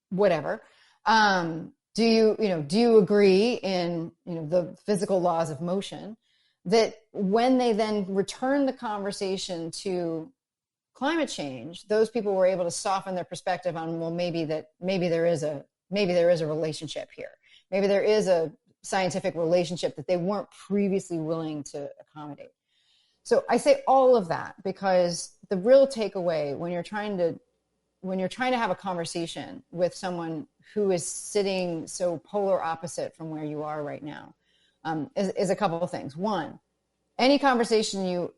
C: whatever? Do you agree in, the physical laws of motion? That when they then return the conversation to climate change, those people were able to soften their perspective on, well, maybe there is a relationship here. Maybe there is a scientific relationship that they weren't previously willing to accommodate. So I say all of that because the real takeaway when you're trying to have a conversation with someone who is sitting so polar opposite from where you are right now is a couple of things. One, any conversation you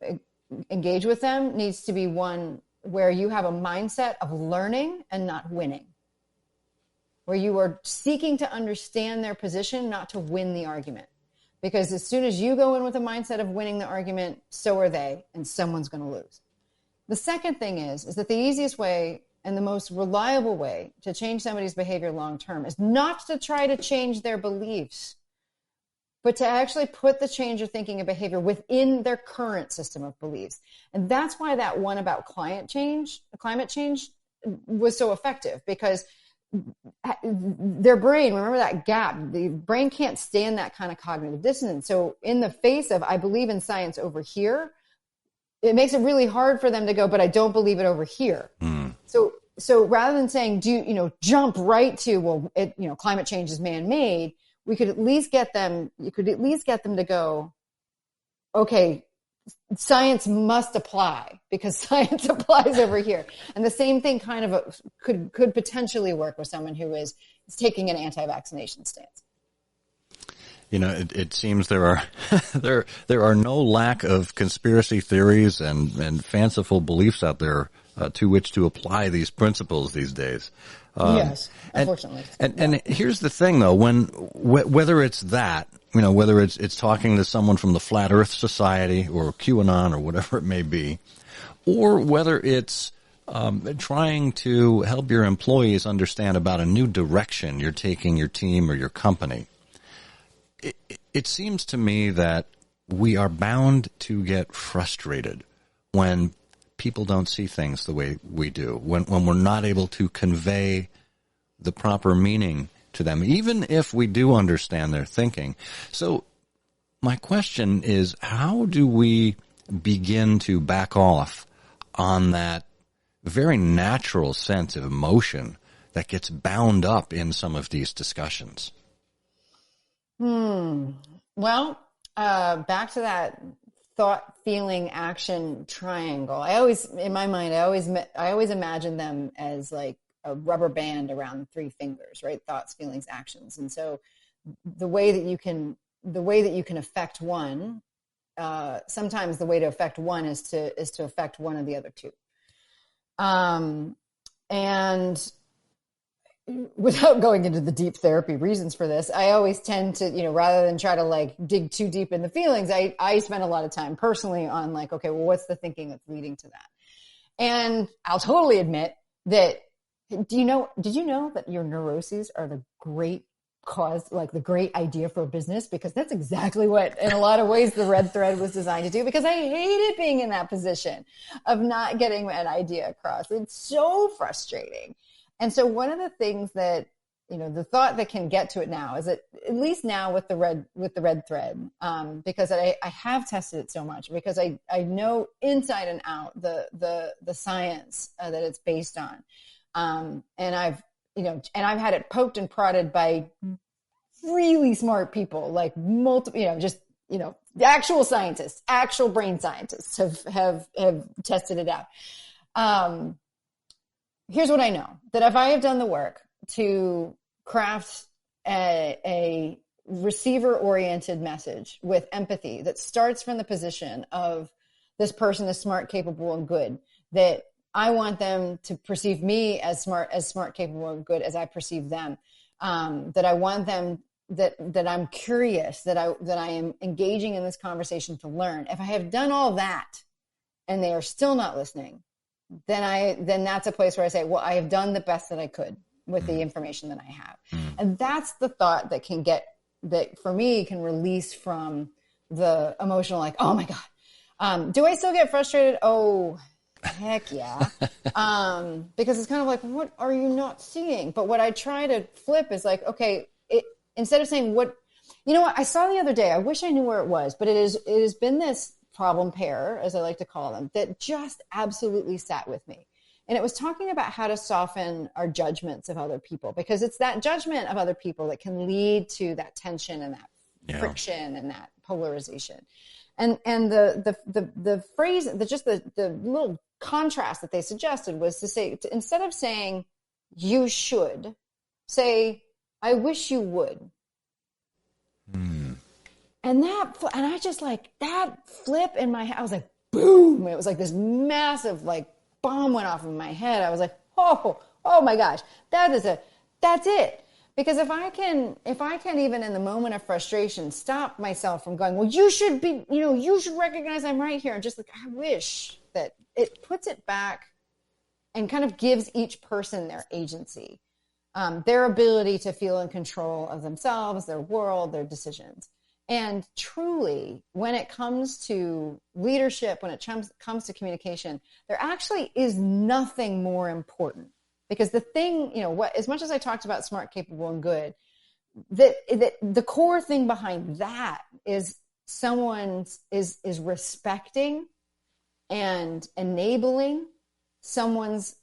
C: engage with them needs to be one where you have a mindset of learning and not winning, where you are seeking to understand their position, not to win the argument. Because as soon as you go in with a mindset of winning the argument, so are they, and someone's going to lose. The second thing is that the easiest way and the most reliable way to change somebody's behavior long term is not to try to change their beliefs, but to actually put the change of thinking and behavior within their current system of beliefs. And that's why that one about climate change was so effective, because their brain, remember that gap, the brain can't stand that kind of cognitive dissonance. So in the face of, I believe in science over here, it makes it really hard for them to go, but I don't believe it over here. Mm. So rather than saying, jump right to, well, climate change is man-made, you could at least get them to go, okay, science must apply because science applies over here. And the same thing kind of could potentially work with someone who is taking an anti-vaccination stance.
B: It seems there are there are no lack of conspiracy theories and fanciful beliefs out there to which to apply these principles these days.
C: Yes, unfortunately.
B: And here's the thing, though, whether it's that, whether it's talking to someone from the Flat Earth Society or QAnon or whatever it may be, or whether it's trying to help your employees understand about a new direction you're taking your team or your company. It seems to me that we are bound to get frustrated when people don't see things the way we do, when we're not able to convey the proper meaning to them, even if we do understand their thinking. So my question is, how do we begin to back off on that very natural sense of emotion that gets bound up in some of these discussions?
C: Well, back to that thought, feeling, action triangle. In my mind, I always imagine them as like a rubber band around 3 fingers, right? Thoughts, feelings, actions. And so the way that you can affect one, sometimes the way to affect one is to affect one of the other 2. And without going into the deep therapy reasons for this, I always tend to, rather than try to like dig too deep in the feelings, I spend a lot of time personally on like, okay, well, what's the thinking that's leading to that? And I'll totally admit that, did you know that your neuroses are the great cause, like the great idea for a business? Because that's exactly what, in a lot of ways, the red thread was designed to do, because I hated being in that position of not getting an idea across. It's so frustrating. And so one of the things that, the thought that can get to it now is that, at least now with the red thread, because I have tested it so much, because I know inside and out the science that it's based on. And I've had it poked and prodded by really smart people, like multiple, the actual scientists, actual brain scientists have tested it out. Here's what I know, that if I have done the work to craft a receiver-oriented message with empathy that starts from the position of this person is smart, capable, and good, that I want them to perceive me as smart, capable, and good as I perceive them. That I want them, that I'm curious, that I am engaging in this conversation to learn. If I have done all that and they are still not listening, then that's a place where I say, well, I have done the best that I could with the information that I have. And that's the thought that for me can release from the emotional, like, oh my God. Do I still get frustrated? Oh, heck yeah. Because it's kind of like, what are you not seeing? But what I try to flip is like, okay, instead of saying what I saw the other day, I wish I knew where it was, but it has been this problem pair, as I like to call them, that just absolutely sat with me. And it was talking about how to soften our judgments of other people, because it's that judgment of other people that can lead to that tension and that friction and that polarization. And the phrase, the little contrast that they suggested was to say, instead of saying you should, say I wish you would. And I just like that flip in my head. I was like, boom. It was like this massive like bomb went off in my head. I was like, oh my gosh, that's it. Because if I can even in the moment of frustration stop myself from going, well, you should recognize I'm right here. And just like, I wish that it puts it back and kind of gives each person their agency, their ability to feel in control of themselves, their world, their decisions. And truly, when it comes to leadership, when it comes to communication, there actually is nothing more important. Because the thing, as much as I talked about smart, capable, and good, the core thing behind that is someone is respecting and enabling someone's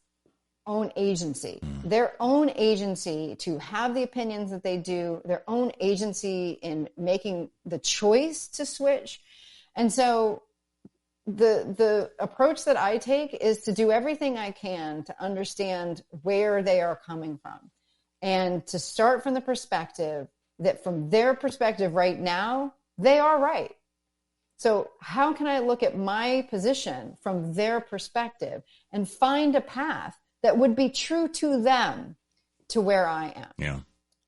C: own agency, their own agency to have the opinions that they do, their own agency in making the choice to switch. And so the approach that I take is to do everything I can to understand where they are coming from and to start from the perspective that from their perspective right now, they are right. So how can I look at my position from their perspective and find a path that would be true to them to where I am?
B: Yeah.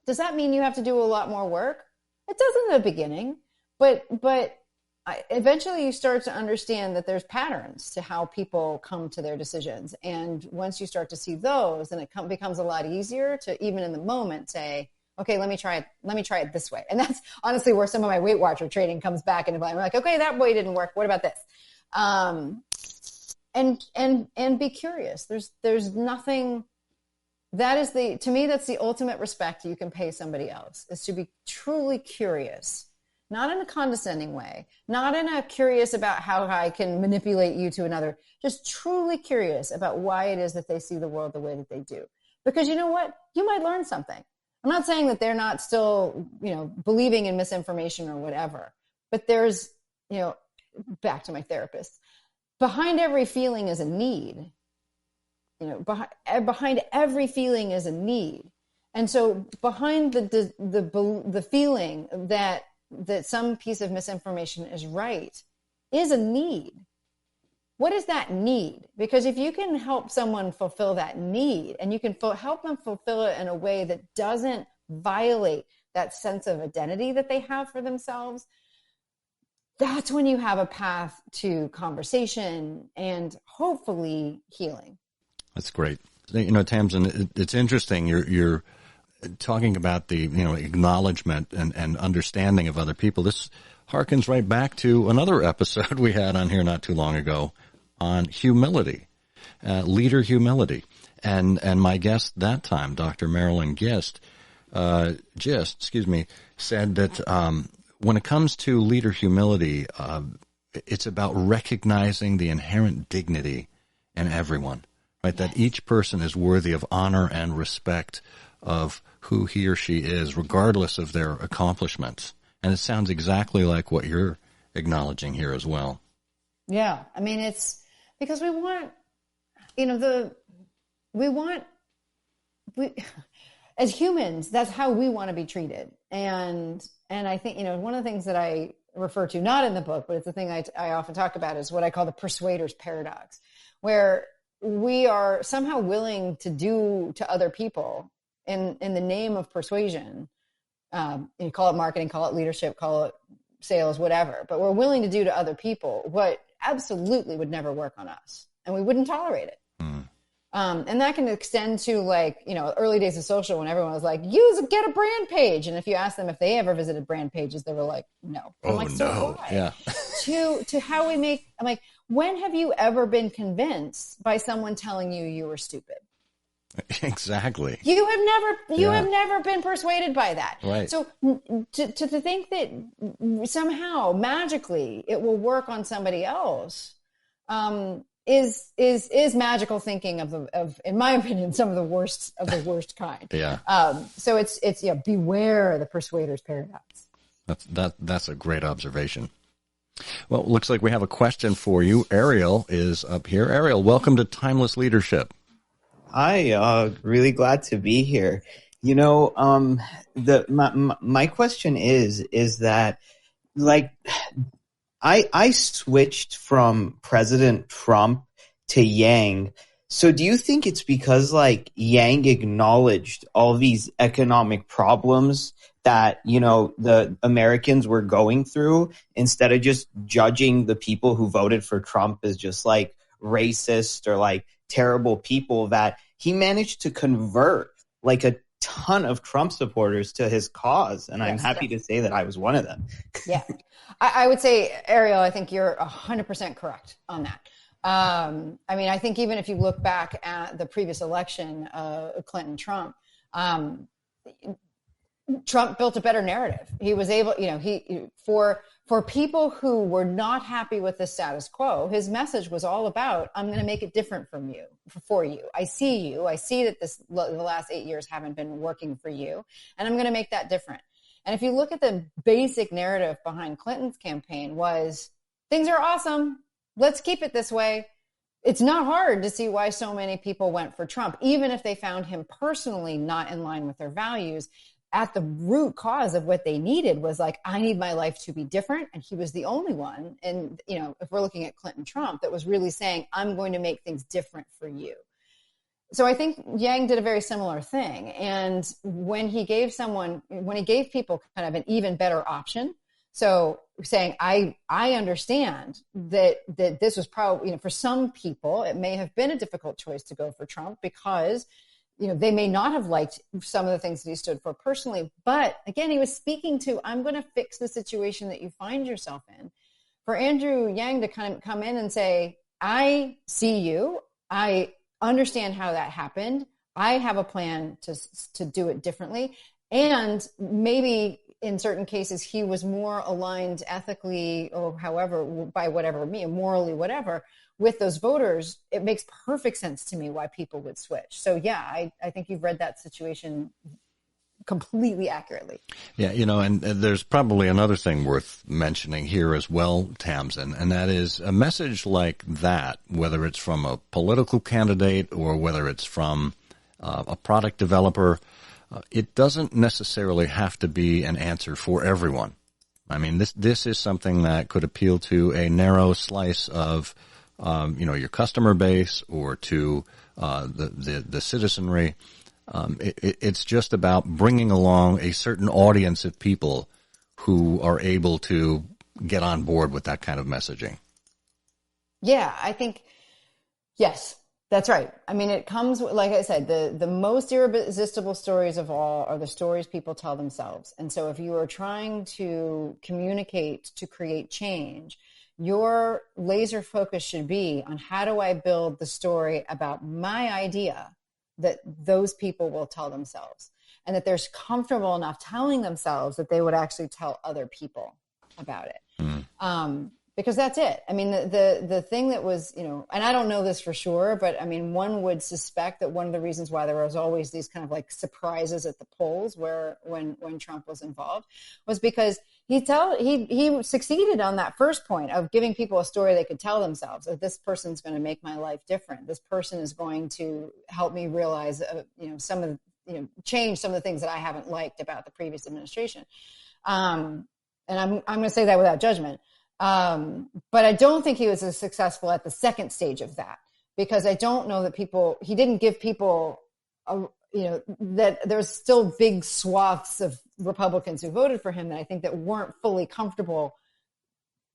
C: Does that mean you have to do a lot more work? It does in the beginning, but eventually you start to understand that there's patterns to how people come to their decisions. And once you start to see those, then it becomes a lot easier to even in the moment say, okay, let me try it this way. And that's honestly where some of my Weight Watcher training comes back into play. I'm like, okay, that way didn't work. What about this? And be curious. There's nothing to me, that's the ultimate respect you can pay somebody else, is to be truly curious, not in a condescending way, not in a curious about how I can manipulate you to another, just truly curious about why it is that they see the world the way that they do. Because you know what? You might learn something. I'm not saying that they're not still, believing in misinformation or whatever, but there's, back to my therapist, behind every feeling is a need. Behind every feeling is a need. And so behind the feeling that some piece of misinformation is right is a need. What is that need? Because if you can help someone fulfill that need and you can help them fulfill it in a way that doesn't violate that sense of identity that they have for themselves, that's when you have a path to conversation and hopefully healing.
B: That's great. Tamsen, it's interesting. You're talking about the, acknowledgement and understanding of other people. This harkens right back to another episode we had on here not too long ago on humility, leader humility. And my guest that time, Dr. Marilyn Gist, said that when it comes to leader humility, it's about recognizing the inherent dignity in everyone, right? Yes. That each person is worthy of honor and respect of who he or she is, regardless of their accomplishments. And it sounds exactly like what you're acknowledging here as well.
C: Yeah. I mean, it's because we want, as humans, that's how we want to be treated. And I think, one of the things that I refer to, not in the book, but it's a thing I often talk about, is what I call the persuader's paradox, where we are somehow willing to do to other people in the name of persuasion. You call it marketing, call it leadership, call it sales, whatever, but we're willing to do to other people what absolutely would never work on us, and we wouldn't tolerate it. And that can extend to early days of social, when everyone was like, get a brand page. And if you ask them if they ever visited brand pages, they were like, no. I'm like, so
B: no.
C: why?
B: Yeah.
C: to how we make, I'm like, when have you ever been convinced by someone telling you were stupid?
B: Exactly.
C: You have never been persuaded by that.
B: Right.
C: So to think that somehow magically it will work on somebody else, is magical thinking of, in my opinion, some of the worst kind.
B: Yeah.
C: So it's beware the persuader's paradox.
B: That's a great observation. Well, it looks like we have a question for you. Ariel is up here. Ariel, welcome to Timeless Leadership.
D: Hi, really glad to be here. My question is that, like, I switched from President Trump to Yang. So do you think it's because Yang acknowledged all these economic problems that, the Americans were going through, instead of just judging the people who voted for Trump as just racist or terrible people, that he managed to convert a ton of Trump supporters to his cause? And I'm happy to say that I was one of them.
C: Yeah. I would say, Ariel, I think you're 100% correct on that. I think even if you look back at the previous election, Clinton-Trump, Trump built a better narrative. He was able, for people who were not happy with the status quo, his message was all about, I'm going to make it different for you. I see that the last 8 years haven't been working for you, and I'm going to make that different. And if you look at the basic narrative behind Clinton's campaign, was things are awesome. Let's keep it this way. It's not hard to see why so many people went for Trump, even if they found him personally not in line with their values. At the root cause of what they needed was I need my life to be different. And he was the only one. And, if we're looking at Clinton-Trump, that was really saying, I'm going to make things different for you. So I think Yang did a very similar thing. And when he gave people kind of an even better option, so saying, I understand that this was probably, for some people, it may have been a difficult choice to go for Trump because, they may not have liked some of the things that he stood for personally. But again, he was speaking to, I'm going to fix the situation that you find yourself in. For Andrew Yang to kind of come in and say, I see you, I understand how that happened, I have a plan to do it differently. And maybe in certain cases, he was more aligned ethically or however, by whatever, morally, whatever, with those voters. It makes perfect sense to me why people would switch. So yeah, I think you've read that situation completely accurately.
B: Yeah, and there's probably another thing worth mentioning here as well, Tamsen, and that is a message like that, whether it's from a political candidate or whether it's from a product developer, it doesn't necessarily have to be an answer for everyone. I mean, this is something that could appeal to a narrow slice of, your customer base or to the citizenry. It's just about bringing along a certain audience of people who are able to get on board with that kind of messaging.
C: Yeah, I think, yes, that's right. I mean, it comes, like I said, the most irresistible stories of all are the stories people tell themselves. And so if you are trying to communicate to create change, your laser focus should be on how do I build the story about my idea that those people will tell themselves, and that they're comfortable enough telling themselves that they would actually tell other people about it. Because that's it. I mean, the thing that was, and I don't know this for sure, but I mean, one would suspect that one of the reasons why there was always these kind of surprises at the polls when Trump was involved was because he succeeded on that first point of giving people a story they could tell themselves. That this person's going to make my life different. This person is going to help me realize, some of change some of the things that I haven't liked about the previous administration. And I'm going to say that without judgment. But I don't think he was as successful at the second stage of that, because I don't know that he didn't give people, that there's still big swaths of Republicans who voted for him that I think that weren't fully comfortable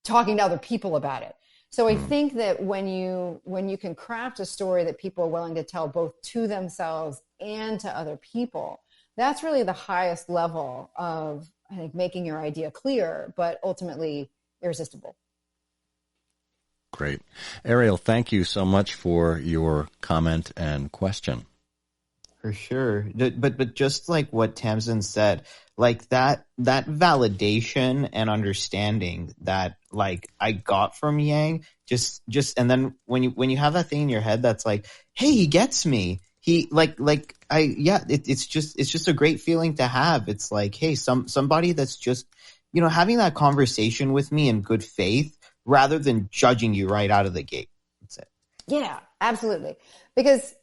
C: talking to other people about it. So I think that when you can craft a story that people are willing to tell both to themselves and to other people, that's really the highest level of, I think, making your idea clear, but ultimately irresistible.
B: Great. Ariel, thank you so much for your comment and question.
D: For sure. But just like what Tamsen said, like that validation and understanding that like I got from Yang, just and then when you have that thing in your head that's like, hey, he gets me. He it's just a great feeling to have. It's like, hey, somebody that's just, having that conversation with me in good faith rather than judging you right out of the gate. That's it.
C: Yeah, absolutely. Because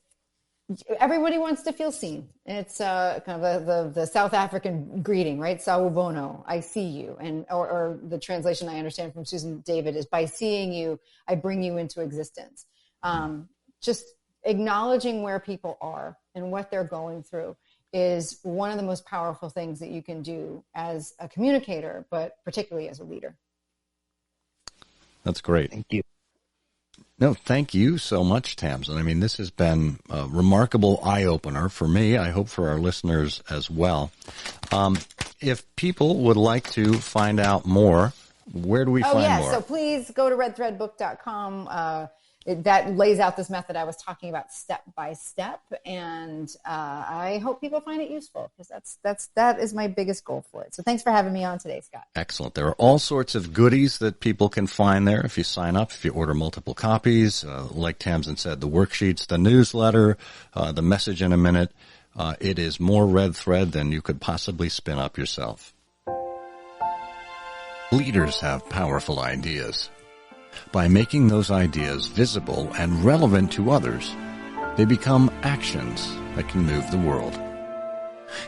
C: everybody wants to feel seen. It's kind of the South African greeting, right? Sawubona, I see you. And or the translation I understand from Susan David is, by seeing you, I bring you into existence. Just acknowledging where people are and what they're going through is one of the most powerful things that you can do as a communicator, but particularly as a leader.
B: That's great.
D: Thank you.
B: No, thank you so much, Tamsen. I mean, this has been a remarkable eye-opener for me. I hope for our listeners as well. If people would like to find out more, where do we find more?
C: So please go to redthreadbook.com. That lays out this method I was talking about step by step, and I hope people find it useful, because that is my biggest goal for it. So thanks for having me on today, Scott.
B: Excellent. There are all sorts of goodies that people can find there if you sign up, if you order multiple copies. Like Tamsen said, the worksheets, the newsletter, the message in a minute. It is more red thread than you could possibly spin up yourself. Leaders have powerful ideas. By making those ideas visible and relevant to others, they become actions that can move the world.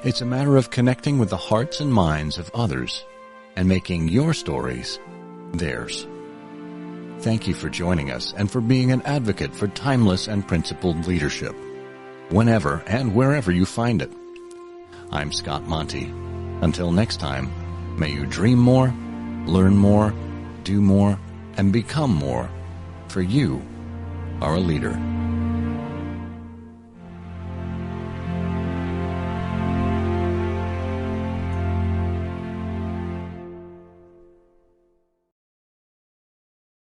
B: It's a matter of connecting with the hearts and minds of others and making your stories theirs. Thank you for joining us and for being an advocate for timeless and principled leadership, whenever and wherever you find it. I'm Scott Monty. Until next time, may you dream more, learn more, do more, and become more, for you are a leader.